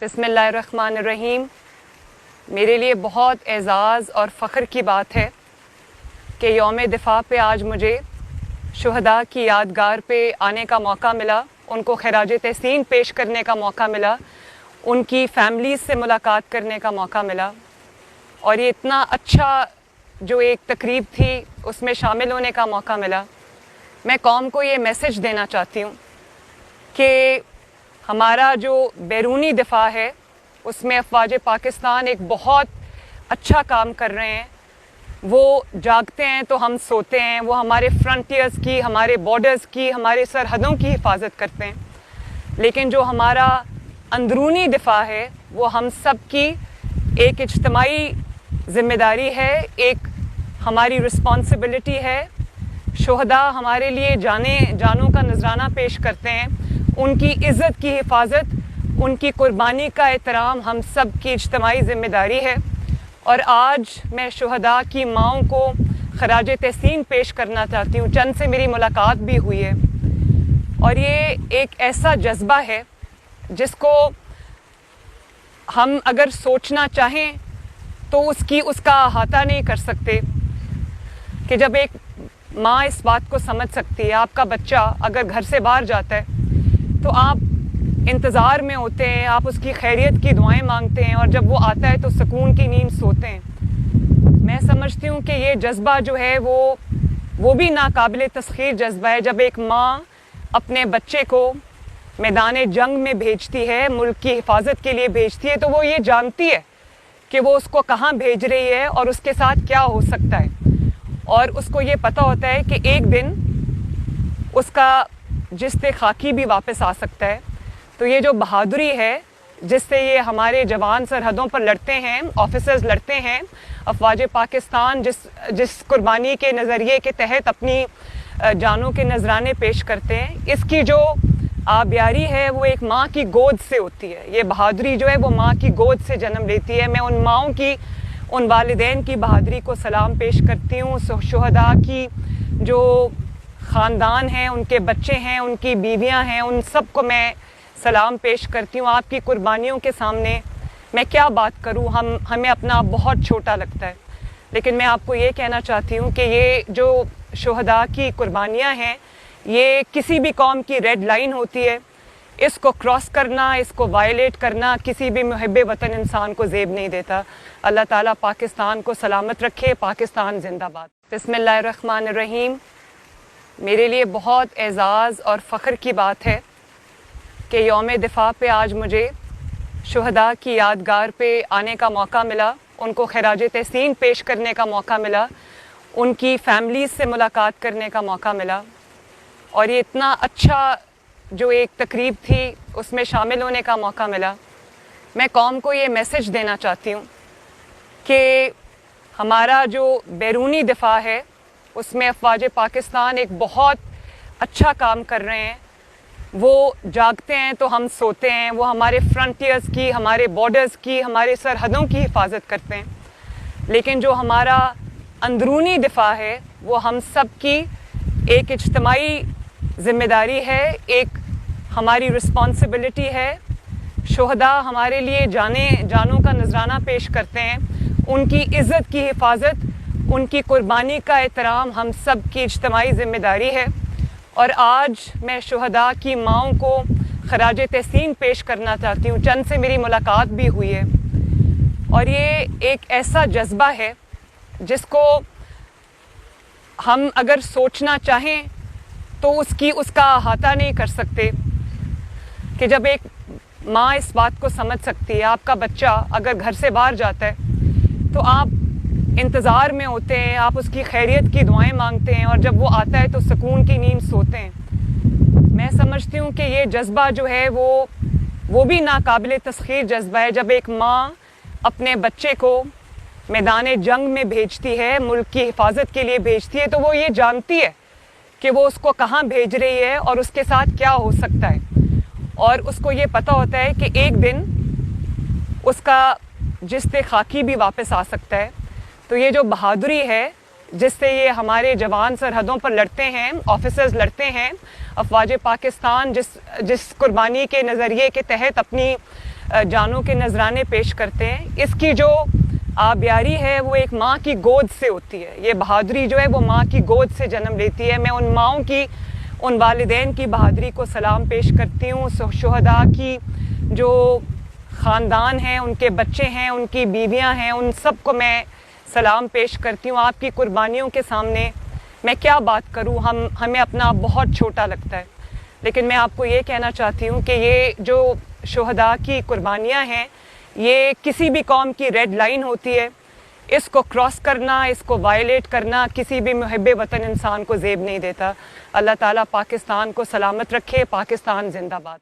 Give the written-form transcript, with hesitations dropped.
बिस्मिल्लाहिर्रहमानिर्रहीम। मेरे लिए बहुत एज़ाज़ और फ़ख्र की बात है कि यौम दिफ़ा पे आज मुझे शुहदा की यादगार पे आने का मौका मिला, उनको खिराज तहसीन पेश करने का मौका मिला, उनकी फ़ैमिली से मुलाकात करने का मौका मिला। और ये इतना अच्छा जो एक तकरीब थी उसमें शामिल होने का मौका मिला। मैं कौम को ये मैसेज देना चाहती हूँ कि हमारा जो बैरूनी दिफा है उसमें अफवाज पाकिस्तान एक बहुत अच्छा काम कर रहे हैं। वो जागते हैं तो हम सोते हैं, वो हमारे फ्रंटियर्स की, हमारे बॉर्डर्स की, हमारे सरहदों की हिफाजत करते हैं। लेकिन जो हमारा अंदरूनी दिफा है वो हम सब की एक इज्तिमाई ज़िम्मेदारी है, एक हमारी रिस्पॉन्सिबिलिटी है। शुहदा हमारे लिए जानों का नजराना पेश करते हैं, उनकी इज़्ज़त की हिफाजत, उनकी कुर्बानी का एहतराम हम सब की इज्तिमाई ज़िम्मेदारी है। और आज मैं शुहदा की माओं को खराज तहसीन पेश करना चाहती हूँ। चंद से मेरी मुलाकात भी हुई है और ये एक ऐसा जज्बा है जिसको हम अगर सोचना चाहें तो उसका अहाता नहीं कर सकते। कि जब एक माँ इस बात को समझ सकती है, आपका बच्चा अगर घर से बाहर जाता है तो आप इंतज़ार में होते हैं, आप उसकी खैरियत की दुआएं मांगते हैं और जब वो आता है तो सुकून की नींद सोते हैं। मैं समझती हूँ कि ये जज्बा जो है वो भी नाकाबिले तस्खीर जज्बा है। जब एक माँ अपने बच्चे को मैदान जंग में भेजती है, मुल्क की हिफाजत के लिए भेजती है, तो वो ये जानती है कि वो उसको कहाँ भेज रही है और उसके साथ क्या हो सकता है। और उसको ये पता होता है कि एक दिन उसका जिस्ते खाकी भी वापस आ सकता है। तो ये जो बहादुरी है जिससे ये हमारे जवान सरहदों पर लड़ते हैं, ऑफिसर्स लड़ते हैं, अफवाज पाकिस्तान जिस कुर्बानी के नज़रिए के तहत अपनी जानों के नजराने पेश करते हैं, इसकी जो आबियारी है वो एक माँ की गोद से होती है। ये बहादुरी जो है वो माँ की गोद से जन्म लेती है। मैं उन माँओं की, उन वालिदैन की बहादुरी को सलाम पेश करती हूँ। शुहदा की जो ख़ानदान हैं, उनके बच्चे हैं, उनकी बीवियाँ हैं, उन सब को मैं सलाम पेश करती हूँ। आपकी कुर्बानियों के सामने मैं क्या बात करूँ, हमें अपना बहुत छोटा लगता है। लेकिन मैं आपको ये कहना चाहती हूँ कि ये जो शुहदा की कुर्बानियाँ हैं ये किसी भी कौम की रेड लाइन होती है। इसको क्रॉस करना, इसको वायलेट करना किसी भी मुहिब्बे वतन इंसान को ज़ेब नहीं देता। अल्लाह ताला पाकिस्तान को सलामत रखे। पाकिस्तान जिंदाबाद। बिस्मिल्लाहिर्रहमानिर्रहीम। मेरे लिए बहुत एज़ाज़ और फ़ख्र की बात है कि यौम दिफ़ा पे आज मुझे शुहदा की यादगार पे आने का मौका मिला, उनको खिराज तहसीन पेश करने का मौका मिला, उनकी फ़ैमिली से मुलाकात करने का मौका मिला। और ये इतना अच्छा जो एक तकरीब थी उसमें शामिल होने का मौका मिला। मैं कौम को ये मैसेज देना चाहती हूँ कि हमारा जो बैरूनी दिफा है उसमें अफवाज पाकिस्तान एक बहुत अच्छा काम कर रहे हैं। वो जागते हैं तो हम सोते हैं, वो हमारे फ्रंटियर्स की, हमारे बॉर्डर्स की, हमारे सरहदों की हिफाजत करते हैं। लेकिन जो हमारा अंदरूनी दिफा है वो हम सब की एक इज्तिमाई ज़िम्मेदारी है, एक हमारी रिस्पॉन्सिबिलिटी है। शुहदा हमारे लिए जानों का नजराना पेश करते हैं, उनकी इज़्ज़त की हिफाजत, उनकी कुर्बानी का एहतराम हम सब की इज्तिमाई ज़िम्मेदारी है। और आज मैं शुहदा की माओं को खराज तहसीन पेश करना चाहती हूँ। चंद से मेरी मुलाकात भी हुई है और ये एक ऐसा जज्बा है जिसको हम अगर सोचना चाहें तो उसका अहाता नहीं कर सकते। कि जब एक माँ इस बात को समझ सकती है, आपका बच्चा अगर घर से बाहर जाता है तो आप इंतज़ार में होते हैं, आप उसकी खैरियत की दुआएं मांगते हैं और जब वो आता है तो सुकून की नींद सोते हैं। मैं समझती हूँ कि ये जज्बा जो है वो भी नाकाबिले तस्खीर जज्बा है। जब एक माँ अपने बच्चे को मैदान जंग में भेजती है, मुल्क की हिफाजत के लिए भेजती है, तो वो ये जानती है कि वो उसको कहाँ भेज रही है और उसके साथ क्या हो सकता है। और उसको ये पता होता है कि एक दिन उसका जिस्ते खाकी भी वापस आ सकता है। तो ये जो बहादुरी है जिससे ये हमारे जवान सरहदों पर लड़ते हैं, ऑफिसर्स लड़ते हैं, अफवाज पाकिस्तान जिस कुर्बानी के नज़रिए के तहत अपनी जानों के नजराने पेश करते हैं, इसकी जो आबियारी है वो एक माँ की गोद से होती है। ये बहादुरी जो है वो माँ की गोद से जन्म लेती है। मैं उन माँओं की, उन वालिदैन की बहादुरी को सलाम पेश करती हूँ। शुहदा की जो ख़ानदान हैं, उनके बच्चे हैं, उनकी बीवियाँ हैं, उन सब को मैं सलाम पेश करती हूँ। आपकी कुर्बानियों के सामने मैं क्या बात करूँ, हमें अपना आप बहुत छोटा लगता है। लेकिन मैं आपको ये कहना चाहती हूँ कि ये जो शुहदा की कुर्बानियाँ हैं, ये किसी भी कौम की रेड लाइन होती है। इसको क्रॉस करना, इसको वायलेट करना किसी भी मुहिब्बे वतन इंसान को ज़ेब नहीं देता। अल्लाह ताला पाकिस्तान को सलामत रखे। पाकिस्तान जिंदाबाद।